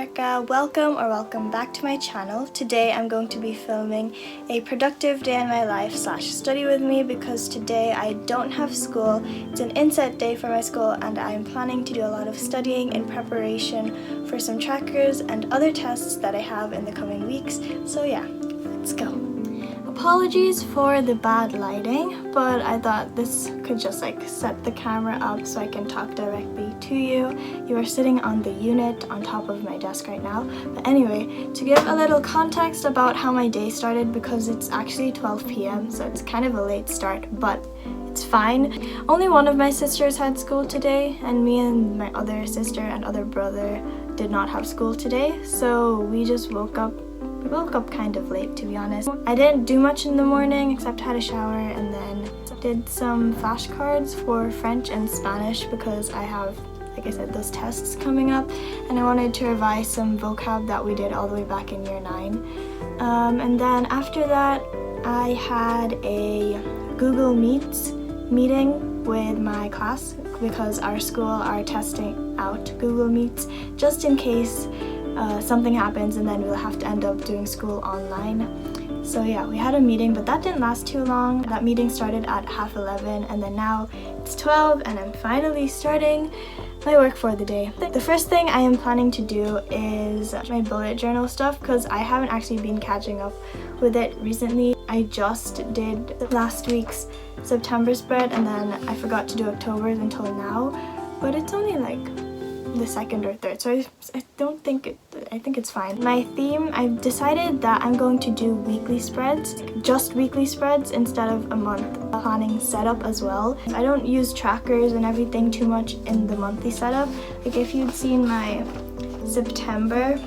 America. Welcome back to my channel. Today I'm going to be filming a productive day in my life / study with me because today I don't have school. It's an inset day for my school and I'm planning to do a lot of studying in preparation for some trackers and other tests that I have in the coming weeks. So yeah, let's go. Apologies for the bad lighting, but I thought this could just set the camera up so I can talk directly to you. You are sitting on the unit on top of my desk right now. But anyway, to give a little context about how my day started, because it's actually 12 p.m. so it's kind of a late start, but it's fine. Only one of my sisters had school today, and me and my other sister and other brother did not have school today, so we just woke up kind of late, to be honest. I didn't do much in the morning except had a shower and then did some flashcards for French and Spanish because I have, like I said, those tests coming up and I wanted to revise some vocab that we did all the way back in year 9. And then after that I had a Google Meets meeting with my class because our school are testing out Google Meets just in case something happens and then we'll have to end up doing school online. So yeah, we had a meeting, but that didn't last too long. That meeting started at 11:30 and then now it's 12 and I'm finally starting my work for the day. The first thing I am planning to do is my bullet journal stuff because I haven't actually been catching up with it recently. I just did last week's September spread and then I forgot to do October's until now, but it's only like the second or third, so I think it's fine. My theme, I've decided that I'm going to do weekly spreads, just weekly spreads instead of a month planning setup as well. I don't use trackers and everything too much in the monthly setup. Like if you'd seen my September,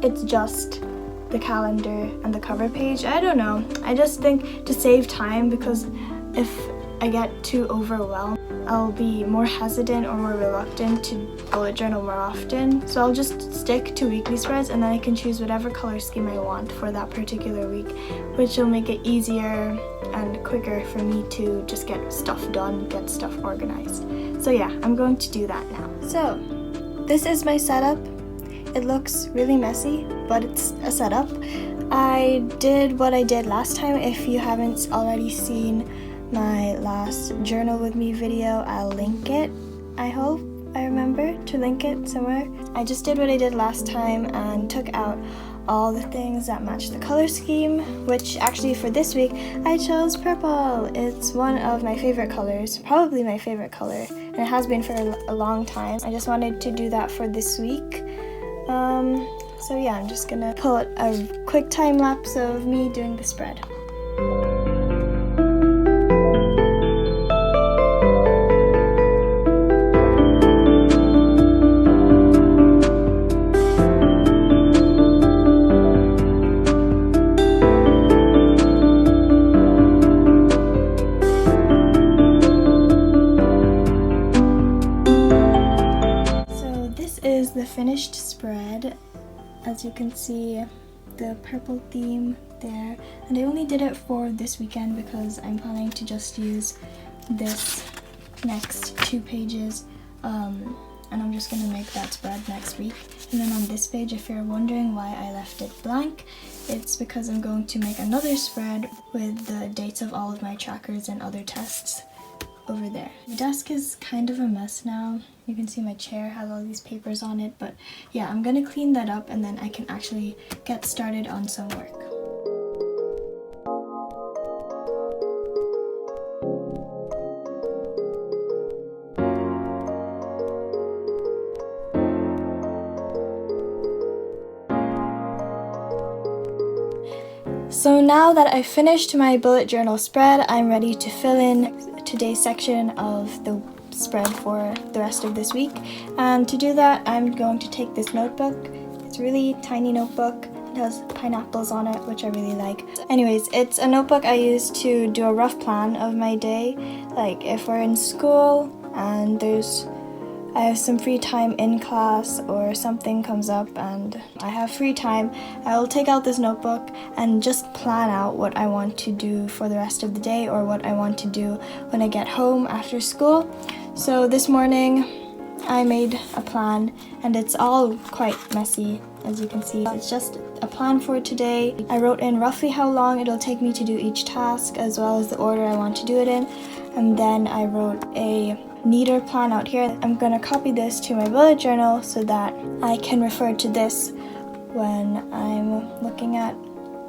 it's just the calendar and the cover page. I don't know, I just think to save time, because if I get too overwhelmed, I'll be more hesitant or more reluctant to bullet journal more often. So I'll just stick to weekly spreads and then I can choose whatever color scheme I want for that particular week, which will make it easier and quicker for me to just get stuff done, get stuff organized. So yeah, I'm going to do that now. So this is my setup. It looks really messy, but it's a setup. I did what I did last time. If you haven't already seen my last journal with me video, I'll link it. I hope I remember to link it somewhere. I just did what I did last time and took out all the things that match the color scheme, which actually for this week I chose purple. It's one of my favorite colors, probably my favorite color, and it has been for a long time. I just wanted to do that for this week. So yeah, I'm just gonna pull a quick time lapse of me doing the spread. The finished spread, as you can see, the purple theme there, and I only did it for this weekend because I'm planning to just use this next 2 pages and I'm just going to make that spread next week. And then on this page, if you're wondering why I left it blank, it's because I'm going to make another spread with the dates of all of my trackers and other tests over there. My desk is kind of a mess now. You can see my chair has all these papers on it, but yeah, I'm gonna clean that up and then I can actually get started on some work. So now that I've finished my bullet journal spread, I'm ready to fill in today's section of the spread for the rest of this week. And to do that, I'm going to take this notebook. It's a really tiny notebook. It has pineapples on it, which I really like. Anyways, it's a notebook I use to do a rough plan of my day. Like if we're in school and I have some free time in class or something comes up and I have free time, I will take out this notebook and just plan out what I want to do for the rest of the day or what I want to do when I get home after school. So this morning I made a plan, and it's all quite messy, as you can see. It's just a plan for today. I wrote in roughly how long it'll take me to do each task, as well as the order I want to do it in, and then I wrote a neater plan out here. I'm going to copy this to my bullet journal so that I can refer to this when I'm looking at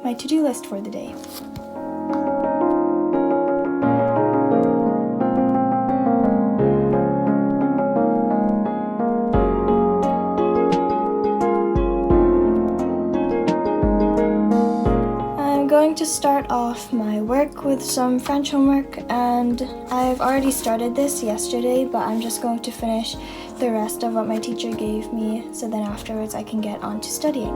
my to-do list for the day. I'm going to start off my work with some French homework, and I've already started this yesterday, but I'm just going to finish the rest of what my teacher gave me, so then afterwards I can get on to studying.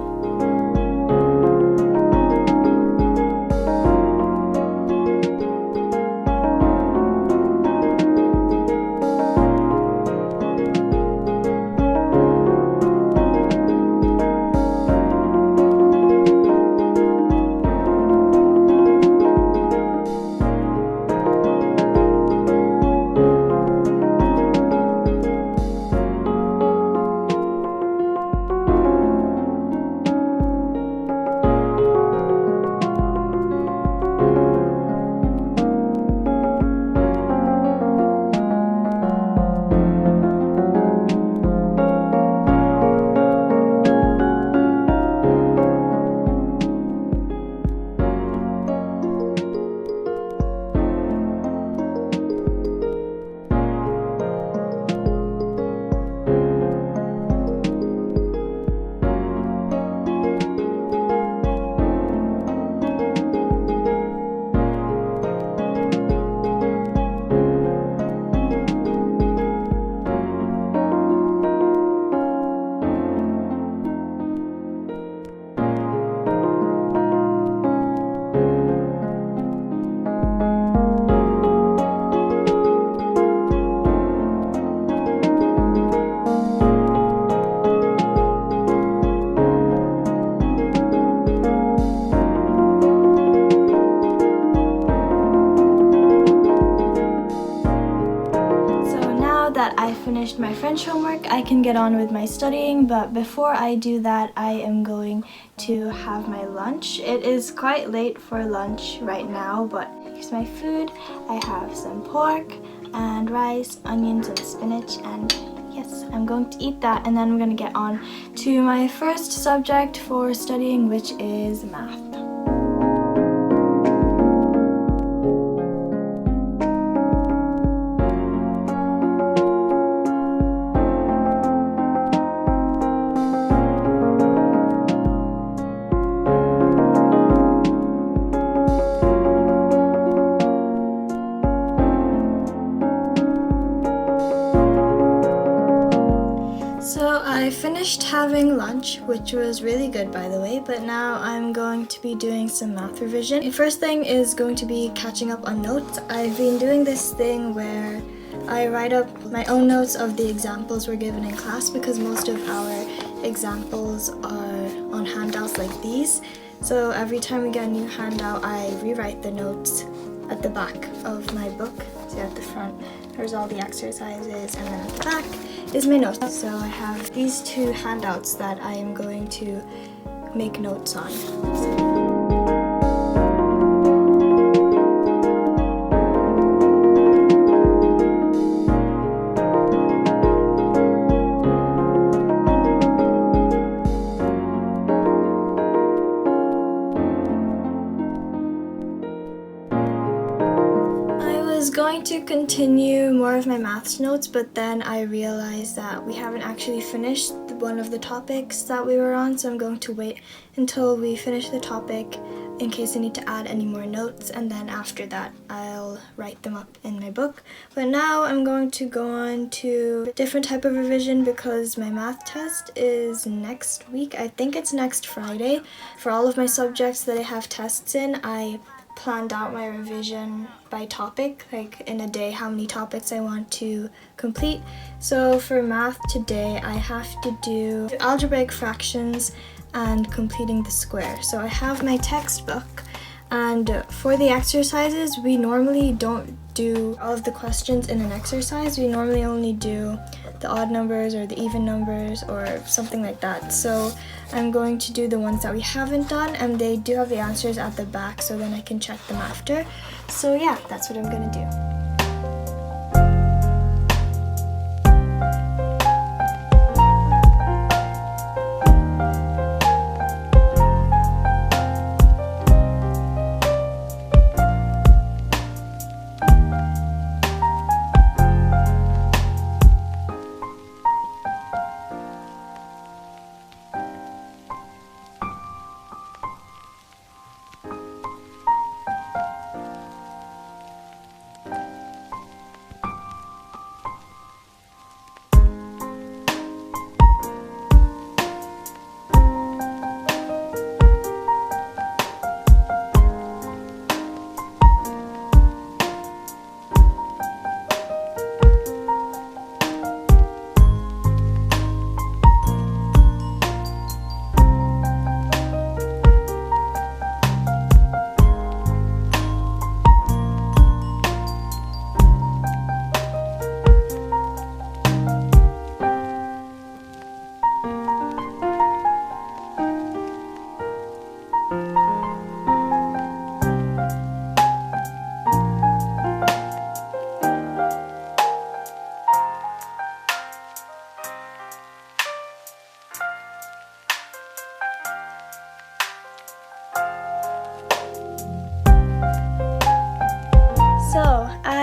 I finished my French homework, I can get on with my studying, but before I do that, I am going to have my lunch. It is quite late for lunch right now, but here's my food. I have some pork and rice, onions and spinach, and yes, I'm going to eat that, and then I'm going to get on to my first subject for studying, which is math. So I finished having lunch, which was really good by the way, but now I'm going to be doing some math revision. The first thing is going to be catching up on notes. I've been doing this thing where I write up my own notes of the examples we're given in class, because most of our examples are on handouts like these. So every time we get a new handout, I rewrite the notes at the back of my book. So at the front, there's all the exercises, and then at the back is my notes. So I have these two handouts that I am going to make notes on. I was going to continue more of my maths notes, but then I realized that we haven't actually finished one of the topics that we were on, so I'm going to wait until we finish the topic in case I need to add any more notes, and then after that I'll write them up in my book. But now I'm going to go on to a different type of revision because my math test is next week. I think it's next Friday. For all of my subjects that I have tests in, I planned out my revision by topic, like in a day how many topics I want to complete. So for math today I have to do algebraic fractions and completing the square. So I have my textbook, and for the exercises we normally don't do all of the questions in an exercise. We normally only do the the odd numbers or the even numbers or something like that. So I'm going to do the ones that we haven't done, and they do have the answers at the back, so then I can check them after. So yeah, that's what I'm gonna do.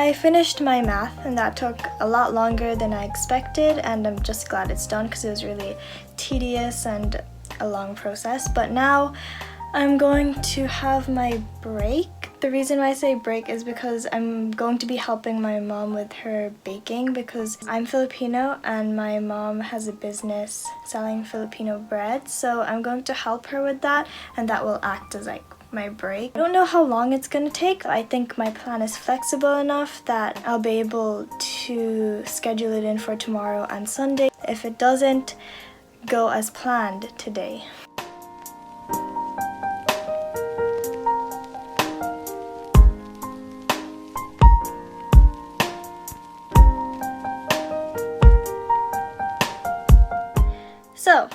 I finished my math, and that took a lot longer than I expected, and I'm just glad it's done because it was really tedious and a long process. But now I'm going to have my break. The reason why I say break is because I'm going to be helping my mom with her baking, because I'm Filipino and my mom has a business selling Filipino bread, so I'm going to help her with that, and that will act as like my break. I don't know how long it's gonna take. I think my plan is flexible enough that I'll be able to schedule it in for tomorrow and Sunday if it doesn't go as planned today. So,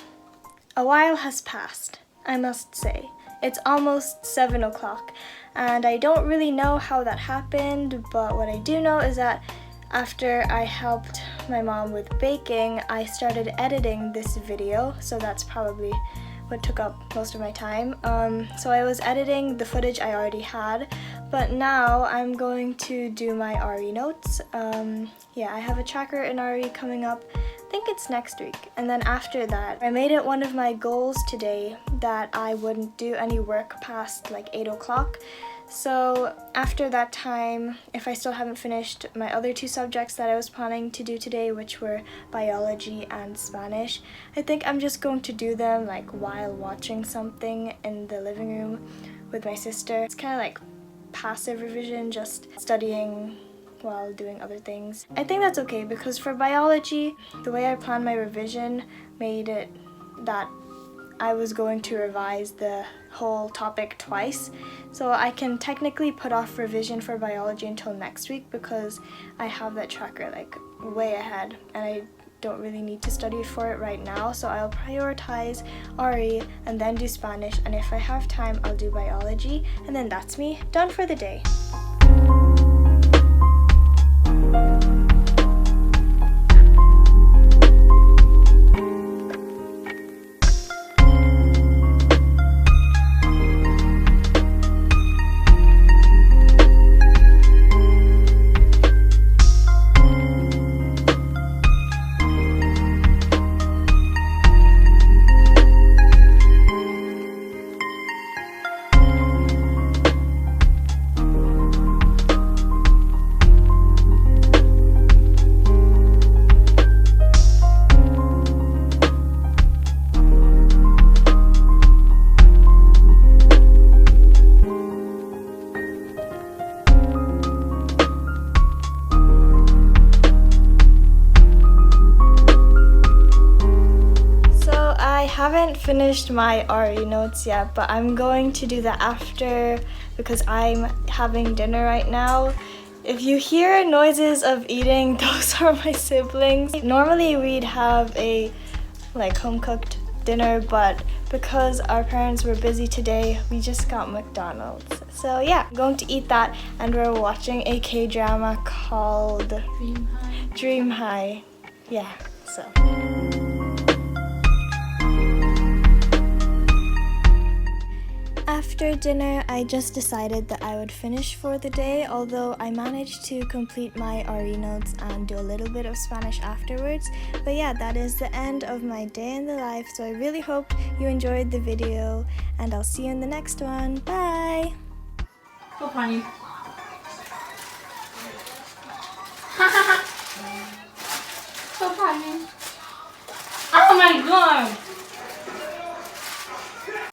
a while has passed, I must say. It's almost 7 o'clock, and I don't really know how that happened, but what I do know is that after I helped my mom with baking, I started editing this video, so that's probably what took up most of my time. So I was editing the footage I already had, but now I'm going to do my RE notes. Yeah, I have a tracker in RE coming up. I think it's next week, and then after that I made it one of my goals today that I wouldn't do any work past like 8 o'clock. So after that time, if I still haven't finished my other two subjects that I was planning to do today, which were biology and Spanish, I think I'm just going to do them like while watching something in the living room with my sister. It's kind of like passive revision, just studying while doing other things. I think that's okay, because for biology, the way I planned my revision made it that I was going to revise the whole topic twice. So I can technically put off revision for biology until next week because I have that tracker like way ahead and I don't really need to study for it right now. So I'll prioritize RE and then do Spanish, and if I have time I'll do biology, and then that's me done for the day. I haven't finished my RE notes yet, but I'm going to do that after because I'm having dinner right now. If you hear noises of eating, those are my siblings. Normally we'd have a home cooked dinner, but because our parents were busy today, we just got McDonald's. So yeah, I'm going to eat that, and we're watching a K-drama called Dream High. Yeah, so. After dinner, I just decided that I would finish for the day, although I managed to complete my RE notes and do a little bit of Spanish afterwards. But yeah, that is the end of my day in the life, so I really hope you enjoyed the video, and I'll see you in the next one. Bye! So funny. So funny. Oh my god!